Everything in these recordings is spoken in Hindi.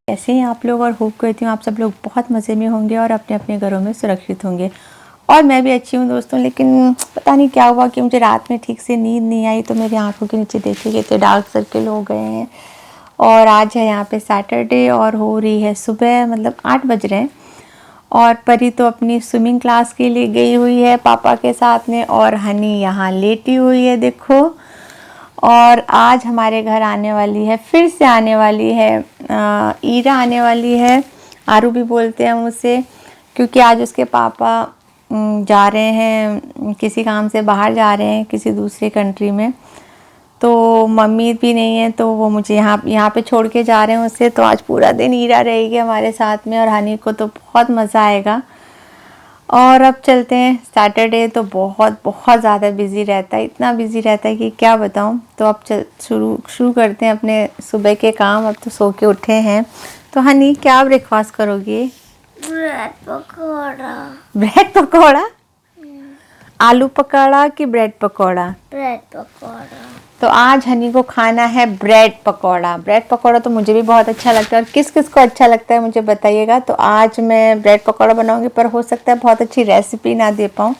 कैसे हैं आप लोग, और होप करती हूँ आप सब लोग बहुत मज़े में होंगे और अपने अपने घरों में सुरक्षित होंगे। और मैं भी अच्छी हूँ दोस्तों, लेकिन पता नहीं क्या हुआ कि मुझे रात में ठीक से नींद नहीं आई, तो मेरी आंखों के नीचे देखिए कितने डार्क सर्कल हो गए हैं। और आज है यहाँ पे सैटरडे और हो रही है सुबह, मतलब 8 बज रहे हैं। और परी तो अपनी स्विमिंग क्लास के लिए गई हुई है पापा के साथ में, और हनी यहाँ लेटी हुई है देखो। और आज हमारे घर आने वाली है, फिर से आने वाली है ईरा आने वाली है। आरू भी बोलते हैं हम उसे, क्योंकि आज उसके पापा जा रहे हैं, किसी काम से बाहर जा रहे हैं किसी दूसरी कंट्री में। तो मम्मी भी नहीं है, तो वो मुझे यहाँ पे छोड़ के जा रहे हैं उससे। तो आज पूरा दिन ईरा रहेगी हमारे साथ में, और हनी को तो बहुत मज़ा आएगा। और अब चलते हैं। सैटरडे तो बहुत बहुत ज़्यादा बिज़ी रहता है, इतना बिज़ी रहता है कि क्या बताऊं। तो अब शुरू करते हैं अपने सुबह के काम। अब तो सो के उठे हैं। तो हनी, क्या ब्रेकफास्ट करोगी? ब्रेड पकौड़ा। ब्रेड पकौड़ा? आलू पकौड़ा कि ब्रेड पकौड़ा? ब्रेड पकौड़ा। तो आज हनी को खाना है ब्रेड पकौड़ा। ब्रेड पकौड़ा तो मुझे भी बहुत अच्छा लगता है, और किस किस को अच्छा लगता है मुझे बताइएगा। तो आज मैं ब्रेड पकौड़ा बनाऊंगी, पर हो सकता है बहुत अच्छी रेसिपी ना दे पाऊँ,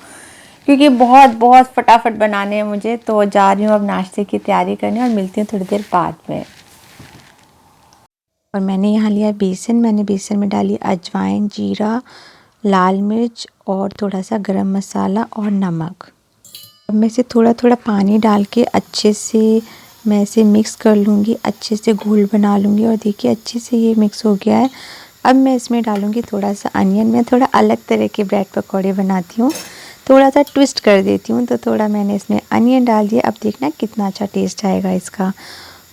क्योंकि बहुत बहुत फटाफट बनाने हैं मुझे। तो जा रही हूँ अब नाश्ते की तैयारी करने, और मिलती हूँ थोड़ी देर बाद में। और मैंने यहाँ लिया बेसन। मैंने बेसन में डाली अजवाइन, जीरा, लाल मिर्च और थोड़ा सा गरम मसाला और नमक। अब मैं इसे थोड़ा थोड़ा पानी डाल के अच्छे से मैं इसे मिक्स कर लूँगी, अच्छे से घोल बना लूँगी। और देखिए अच्छे से ये मिक्स हो गया है। अब मैं इसमें डालूँगी थोड़ा सा अनियन। मैं थोड़ा अलग तरह के ब्रेड पकौड़े बनाती हूँ, थोड़ा सा ट्विस्ट कर देती हूँ। तो थोड़ा मैंने इसमें अनियन डाल दिया। अब देखना कितना अच्छा टेस्ट आएगा इसका।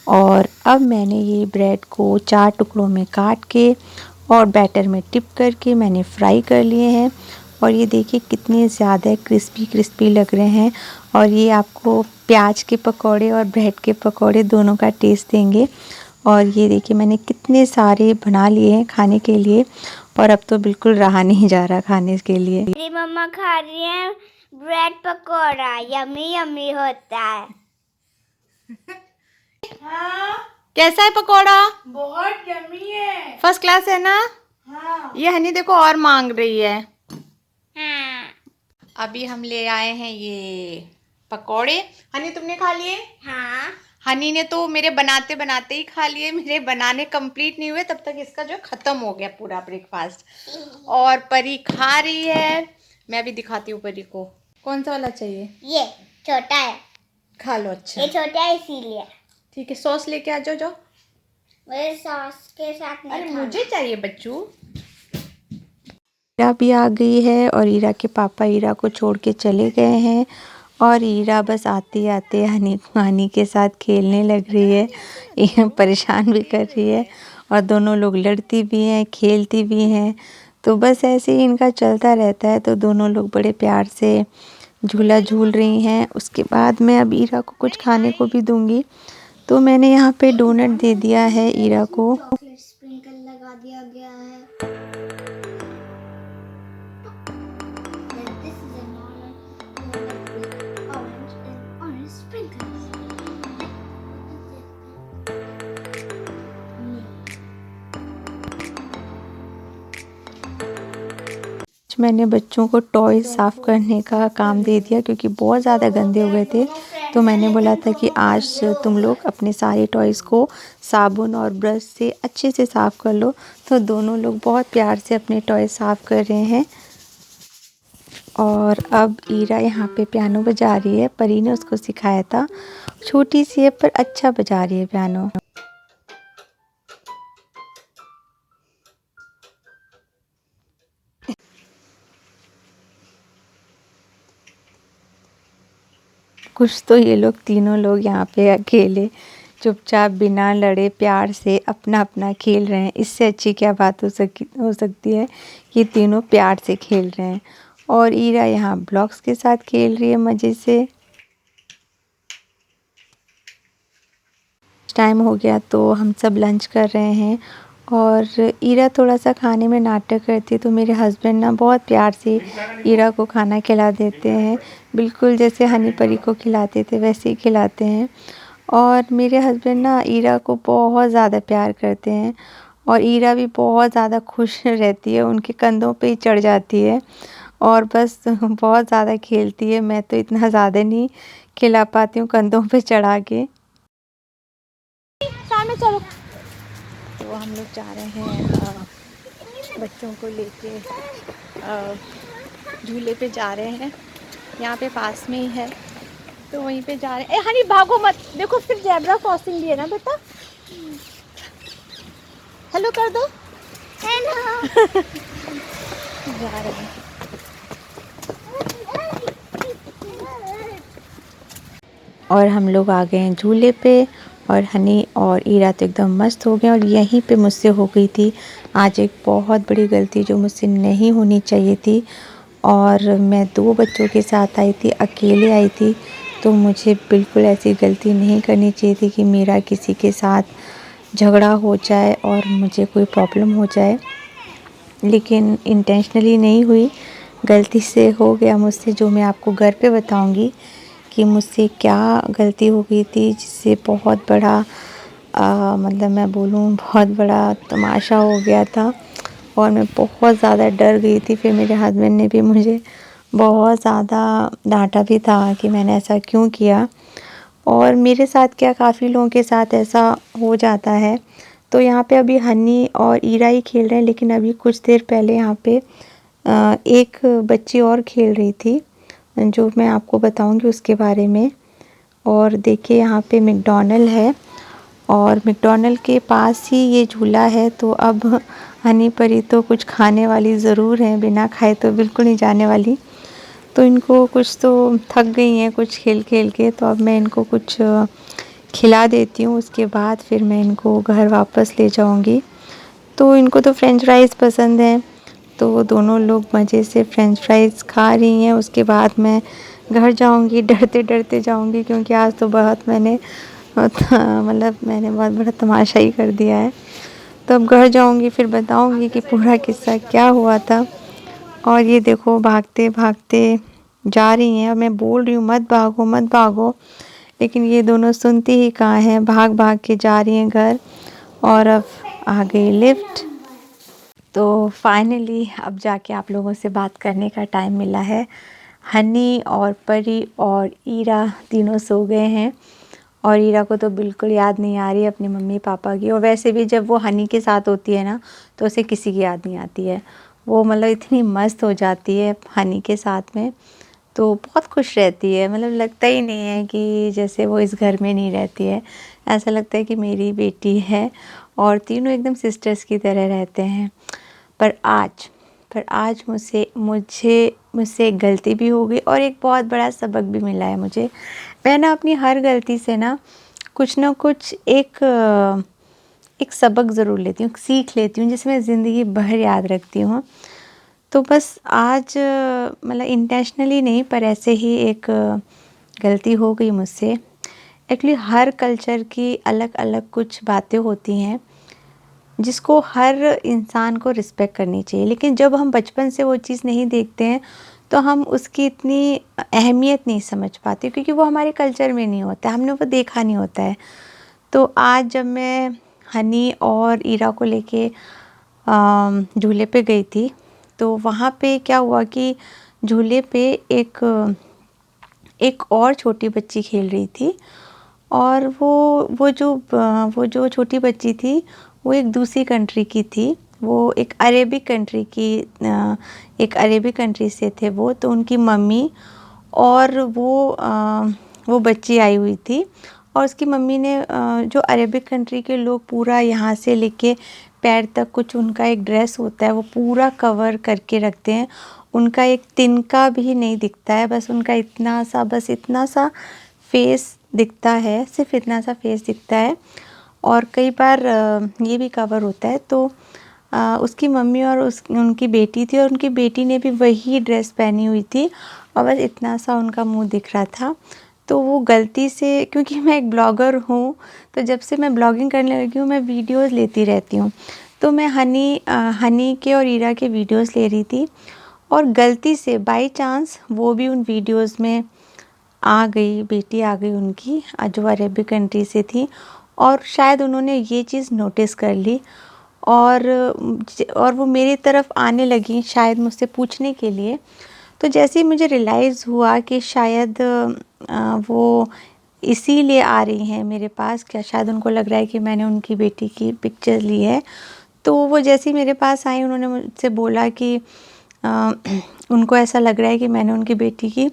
और अब मैंने ये ब्रेड को 4 टुकड़ों में काट के और बैटर में टिप करके मैंने फ्राई कर लिए हैं। और ये देखिए कितने ज़्यादा क्रिस्पी क्रिस्पी लग रहे हैं। और ये आपको प्याज के पकौड़े और ब्रेड के पकौड़े दोनों का टेस्ट देंगे। और ये देखिए मैंने कितने सारे बना लिए हैं खाने के लिए, और अब तो बिल्कुल रहा नहीं जा रहा खाने के लिए। मेरी मम्मा खा रही है ब्रेड पकौड़ा, यम्मी यम्मी होता है। हाँ, कैसा है पकौड़ा? बहुत यम्मी है। फर्स्ट क्लास है ना? हाँ। ये हनी देखो और मांग रही है। हाँ। अभी हम ले आए हैं ये पकौड़े। हनी, तुमने खा लिए? हाँ। हनी ने तो मेरे बनाते बनाते ही खा लिए। मेरे बनाने कंप्लीट नहीं हुए तब तक इसका जो खत्म हो गया पूरा ब्रेकफास्ट। और परी खा रही है। मैं भी दिखाती हूँ परी को। कौन सा वाला चाहिए? ये छोटा है। खा लो। अच्छा, ये छोटा है इसीलिए। ठीक है, सॉस लेके आ जाओ। जाओ। मेरे सॉस के साथ नहीं अरे खाना। मुझे चाहिए बच्चू। ईरा भी आ गई है, और ईरा के पापा ईरा को छोड़ के चले गए हैं। और ईरा बस आते आते हनी के साथ खेलने लग रही है, ये परेशान भी कर रही है। और दोनों लोग लड़ती भी हैं, खेलती भी हैं। तो बस ऐसे ही इनका चलता रहता है। तो दोनों लोग बड़े प्यार से झूला झूल रही हैं। उसके बाद मैं अब ईरा को कुछ खाने को भी दूंगी। तो मैंने यहाँ पे डोनट दे दिया है ईरा को। चॉकलेट स्प्रिंकल लगा दिया गया है। This is a normal donut with orange sprinkles. मैंने बच्चों को टॉयज साफ़ करने का काम दे दिया, क्योंकि बहुत ज़्यादा गंदे हो गए थे। तो मैंने बोला था कि आज तुम लोग अपने सारे टॉयज़ को साबुन और ब्रश से अच्छे से साफ़ कर लो। तो दोनों लोग बहुत प्यार से अपने टॉयज साफ़ कर रहे हैं। और अब ईरा यहाँ पे पियानो बजा रही है। परी ने उसको सिखाया था। छोटी सी है पर अच्छा बजा रही है पियानो। कुछ तो ये लोग तीनों लोग यहाँ पे अकेले चुपचाप बिना लड़े प्यार से अपना अपना खेल रहे हैं। इससे अच्छी क्या बात हो सकती है कि तीनों प्यार से खेल रहे हैं। और ईरा यहाँ ब्लॉक्स के साथ खेल रही है मज़े से। टाइम हो गया तो हम सब लंच कर रहे हैं। और ईरा थोड़ा सा खाने में नाटक करती है, तो मेरे हस्बैंड ना बहुत प्यार से ईरा को खाना खिला देते हैं, बिल्कुल जैसे हनी परी को खिलाते थे वैसे ही खिलाते हैं। और मेरे हस्बैंड ना ईरा को बहुत ज़्यादा प्यार करते हैं। और ईरा भी बहुत ज़्यादा खुश रहती है, उनके कंधों पे ही चढ़ जाती है और बस बहुत ज़्यादा खेलती है। मैं तो इतना ज़्यादा नहीं खिला पाती हूँ कंधों पे चढ़ा के। सामने चलो। तो हम लोग जा रहे हैं बच्चों को लेके झूले पे जा रहे हैं, यहाँ पे पास में ही है तो वहीं पे जा रहे हैं। ए हनी भागो मत, देखो फिर जेब्रा क्रॉसिंग भी है ना बेटा। हेलो कर दो। हेलो। जा रहे हैं। और हम लोग आ गए हैं झूले पे और हनी और ईरा तो एकदम मस्त हो गए। और यहीं पे मुझसे हो गई थी आज एक बहुत बड़ी गलती जो मुझसे नहीं होनी चाहिए थी। और मैं 2 बच्चों के साथ आई थी, अकेले आई थी, तो मुझे बिल्कुल ऐसी गलती नहीं करनी चाहिए थी कि मेरा किसी के साथ झगड़ा हो जाए और मुझे कोई प्रॉब्लम हो जाए। लेकिन इंटेंशनली नहीं हुई, गलती से हो गया मुझसे, जो मैं आपको घर पे बताऊंगी कि मुझसे क्या गलती हो गई थी जिससे बहुत बड़ा मतलब मैं बोलूँ बहुत बड़ा तमाशा हो गया था। और मैं बहुत ज़्यादा डर गई थी। फिर मेरे हस्बैंड ने भी मुझे बहुत ज़्यादा डांटा भी था कि मैंने ऐसा क्यों किया। और मेरे साथ क्या, काफ़ी लोगों के साथ ऐसा हो जाता है। तो यहाँ पे अभी हनी और ईरा ही खेल रहे हैं, लेकिन अभी कुछ देर पहले यहाँ पे एक बच्ची और खेल रही थी जो मैं आपको बताऊंगी उसके बारे में। और देखिए यहाँ पे मैकडॉनल्ड है और मैकडॉनल्ड के पास ही ये झूला है। तो अब हनी परी तो कुछ खाने वाली ज़रूर है, बिना खाए तो बिल्कुल नहीं जाने वाली। तो इनको कुछ तो थक गई हैं कुछ खेल खेल के, तो अब मैं इनको कुछ खिला देती हूँ, उसके बाद फिर मैं इनको घर वापस ले जाऊँगी। तो इनको तो फ्रेंच फ्राइज़ पसंद हैं, तो दोनों लोग मज़े से फ्रेंच फ्राइज़ खा रही हैं। उसके बाद मैं घर जाऊँगी, डरते डरते जाऊँगी क्योंकि आज तो बहुत मैंने मतलब मैंने बहुत बड़ा तमाशा ही कर दिया है। तो अब घर जाऊँगी फिर बताऊँगी कि पूरा किस्सा क्या हुआ था। और ये देखो भागते भागते जा रही हैं और मैं बोल रही हूँ मत भागो मत भागो, लेकिन ये दोनों सुनती ही कहाँ हैं, भाग भाग के जा रही हैं घर। और अब आ गई लिफ्ट। तो फाइनली अब जाके आप लोगों से बात करने का टाइम मिला है। हनी और परी और ईरा तीनों सो गए हैं और ईरा को तो बिल्कुल याद नहीं आ रही अपने मम्मी पापा की। और वैसे भी जब वो हनी के साथ होती है ना तो उसे किसी की याद नहीं आती है। वो मतलब इतनी मस्त हो जाती है हनी के साथ में, तो बहुत खुश रहती है। मतलब लगता ही नहीं है कि जैसे वो इस घर में नहीं रहती है, ऐसा लगता है कि मेरी बेटी है। और तीनों एकदम सिस्टर्स की तरह रहते हैं। पर आज मुझसे एक गलती भी हो गई और एक बहुत बड़ा सबक भी मिला है मुझे। मैं ना अपनी हर गलती से ना कुछ एक सबक ज़रूर लेती हूँ, सीख लेती हूँ, जिसे मैं ज़िंदगी भर याद रखती हूँ। तो बस आज मतलब इंटेंशनली नहीं पर ऐसे ही एक गलती हो गई मुझसे। एक्चुअली हर कल्चर की अलग अलग कुछ बातें होती हैं जिसको हर इंसान को रिस्पेक्ट करनी चाहिए, लेकिन जब हम बचपन से वो चीज़ नहीं देखते हैं तो हम उसकी इतनी अहमियत नहीं समझ पाते, क्योंकि वो हमारे कल्चर में नहीं होता है, हमने वो देखा नहीं होता है। तो आज जब मैं हनी और ईरा को लेके झूले पे गई थी, तो वहाँ पे क्या हुआ कि झूले पे एक और छोटी बच्ची खेल रही थी। और वो जो छोटी बच्ची थी वो एक दूसरी कंट्री की थी। वो एक अरेबिक कंट्री से थे वो। तो उनकी मम्मी और वो बच्ची आई हुई थी। और उसकी मम्मी ने जो अरेबिक कंट्री के लोग पूरा यहाँ से लेके पैर तक कुछ उनका एक ड्रेस होता है वो पूरा कवर करके रखते हैं। उनका एक तिनका भी नहीं दिखता है, बस उनका इतना सा फेस दिखता है, सिर्फ इतना सा फेस दिखता है। और कई बार ये भी कवर होता है। तो उसकी मम्मी और उनकी बेटी थी और उनकी बेटी ने भी वही ड्रेस पहनी हुई थी और बस इतना सा उनका मुंह दिख रहा था। तो वो गलती से, क्योंकि मैं एक ब्लॉगर हूँ तो जब से मैं ब्लॉगिंग करने लगी हूँ मैं वीडियोस लेती रहती हूँ। तो मैं हनी के और ईरा के वीडियोस ले रही थी और गलती से बाय चांस वो भी उन वीडियोस में आ गई, बेटी आ गई उनकी जो अरेबिक कंट्री से थी। और शायद उन्होंने ये चीज़ नोटिस कर ली और वो मेरी तरफ आने लगी शायद मुझसे पूछने के लिए। तो जैसे ही मुझे रियलाइज़ हुआ कि शायद वो इसीलिए आ रही हैं मेरे पास, क्या शायद उनको लग रहा है कि मैंने उनकी बेटी की पिक्चर ली है। तो वो जैसे ही मेरे पास आई उन्होंने मुझसे बोला कि उनको ऐसा लग रहा है कि मैंने उनकी बेटी की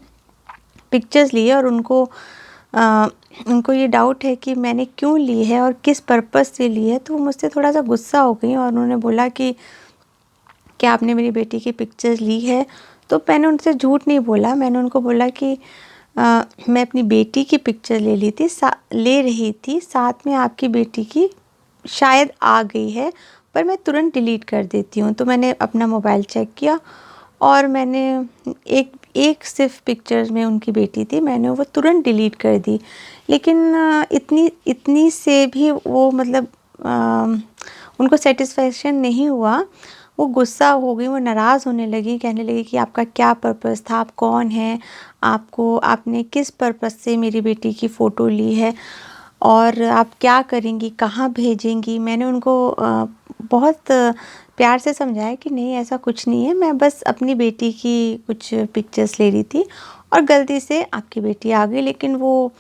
पिक्चर्स ली है और उनको ये डाउट है कि मैंने क्यों ली है और किस पर्पज़ से ली है। तो वो मुझसे थोड़ा सा गुस्सा हो गई और उन्होंने बोला कि क्या आपने मेरी बेटी की पिक्चर्स ली है। तो मैंने उनसे झूठ नहीं बोला, मैंने उनको बोला कि मैं अपनी बेटी की पिक्चर ले रही थी, साथ में आपकी बेटी की शायद आ गई है पर मैं तुरंत डिलीट कर देती हूँ। तो मैंने अपना मोबाइल चेक किया और मैंने एक सिर्फ पिक्चर्स में उनकी बेटी थी, मैंने वो तुरंत डिलीट कर दी। लेकिन इतनी से भी वो मतलब उनको सेटिस्फेक्शन नहीं हुआ, वो गुस्सा हो गई, वो नाराज़ होने लगी, कहने लगी कि आपका क्या पर्पस था, आप कौन हैं, आपने किस पर्पस से मेरी बेटी की फ़ोटो ली है और आप क्या करेंगी, कहाँ भेजेंगी। मैंने उनको बहुत प्यार से समझाया कि नहीं ऐसा कुछ नहीं है, मैं बस अपनी बेटी की कुछ पिक्चर्स ले रही थी और गलती से आपकी बेटी आ गई। लेकिन वो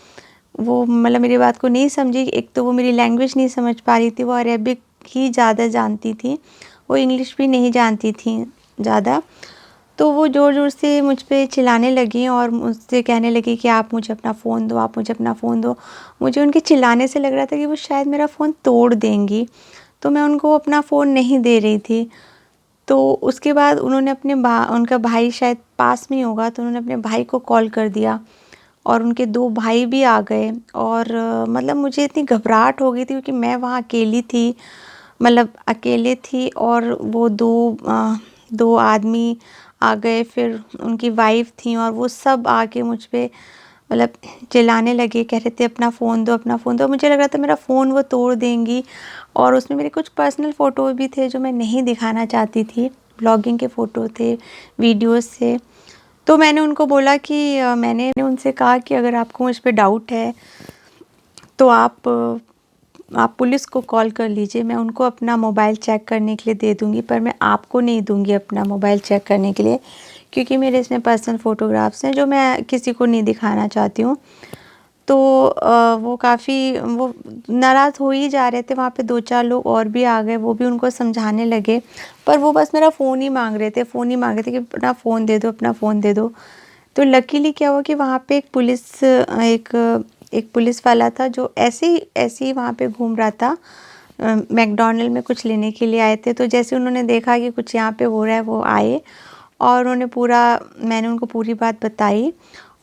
मतलब मेरी बात को नहीं समझी। एक तो वो मेरी लैंग्वेज नहीं समझ पा रही थी, वो अरेबिक ही ज़्यादा जानती थी, वो इंग्लिश भी नहीं जानती थी ज़्यादा। तो वो ज़ोर-ज़ोर से मुझ पे चिल्लाने लगी और मुझसे कहने लगी कि आप मुझे अपना फ़ोन दो, आप मुझे अपना फ़ोन दो। मुझे उनके चिल्लाने से लग रहा था कि वो शायद मेरा फ़ोन तोड़ देंगी, तो मैं उनको अपना फ़ोन नहीं दे रही थी। तो उसके बाद उन्होंने उनका भाई शायद पास में ही होगा, तो उन्होंने अपने भाई को कॉल कर दिया और उनके 2 भाई भी आ गए। और मतलब मुझे इतनी घबराहट हो गई थी क्योंकि मैं वहाँ अकेली थी, मतलब अकेले थी और वो 2 आदमी आ गए, फिर उनकी वाइफ़ थी और वो सब आके मुझ पे मतलब चिल्लाने लगे, कह रहे थे अपना फ़ोन दो, अपना फ़ोन दो। मुझे लग रहा था मेरा फ़ोन वो तोड़ देंगी और उसमें मेरे कुछ पर्सनल फ़ोटो भी थे जो मैं नहीं दिखाना चाहती थी, ब्लॉगिंग के फ़ोटो थे, वीडियोज़ थे। तो मैंने उनको बोला कि मैंने उनसे कहा कि अगर आपको मुझ पे डाउट है तो आप पुलिस को कॉल कर लीजिए, मैं उनको अपना मोबाइल चेक करने के लिए दे दूँगी, पर मैं आपको नहीं दूँगी अपना मोबाइल चेक करने के लिए, क्योंकि मेरे इसमें पर्सनल फ़ोटोग्राफ्स हैं जो मैं किसी को नहीं दिखाना चाहती हूँ। तो वो नाराज़ हो ही जा रहे थे, वहाँ पे 2-4 लोग और भी आ गए, वो भी उनको समझाने लगे, पर वो बस मेरा फ़ोन ही माँग रहे थे, कि अपना फ़ोन दे दो, अपना फ़ोन दे दो। तो लकीली क्या हुआ कि वहाँ पे एक पुलिस वाला था जो ऐसे ही वहाँ पे घूम रहा था, मैकडॉनल्ड में कुछ लेने के लिए आए थे। तो जैसे उन्होंने देखा कि कुछ यहाँ पे हो रहा है, वो आए और मैंने उनको पूरी बात बताई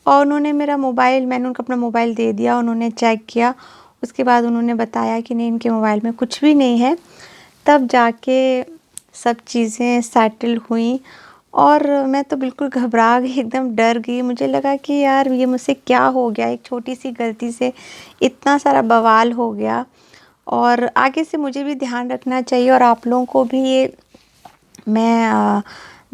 और मैंने उनको अपना मोबाइल दे दिया, उन्होंने चेक किया। उसके बाद उन्होंने बताया कि नहीं, इनके मोबाइल में कुछ भी नहीं है। तब जाके सब चीज़ें सेटल हुई और मैं तो बिल्कुल घबरा गई, एकदम डर गई। मुझे लगा कि यार ये मुझसे क्या हो गया, एक छोटी-सी गलती से इतना सारा बवाल हो गया। और आगे से मुझे भी ध्यान रखना चाहिए और आप लोगों को भी ये मैं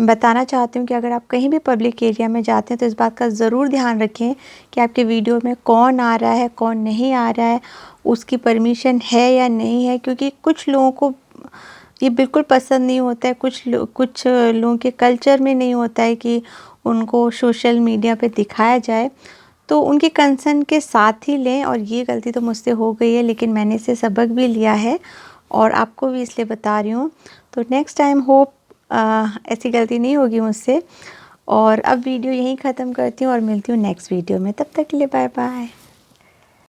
बताना चाहती हूँ कि अगर आप कहीं भी पब्लिक एरिया में जाते हैं तो इस बात का ज़रूर ध्यान रखें कि आपके वीडियो में कौन आ रहा है, कौन नहीं आ रहा है, उसकी परमिशन है या नहीं है। क्योंकि कुछ लोगों को ये बिल्कुल पसंद नहीं होता है, कुछ लोगों के कल्चर में नहीं होता है कि उनको सोशल मीडिया पे दिखाया जाए, तो उनके कंसर्न के साथ ही लें। और ये गलती तो मुझसे हो गई है, लेकिन मैंने इससे सबक भी लिया है और आपको भी इसलिए बता रही हूँ। तो नेक्स्ट टाइम होप ऐसी गलती नहीं होगी मुझसे। और अब वीडियो यहीं ख़त्म करती हूँ और मिलती हूँ नेक्स्ट वीडियो में। तब तक के लिए बाय बाय।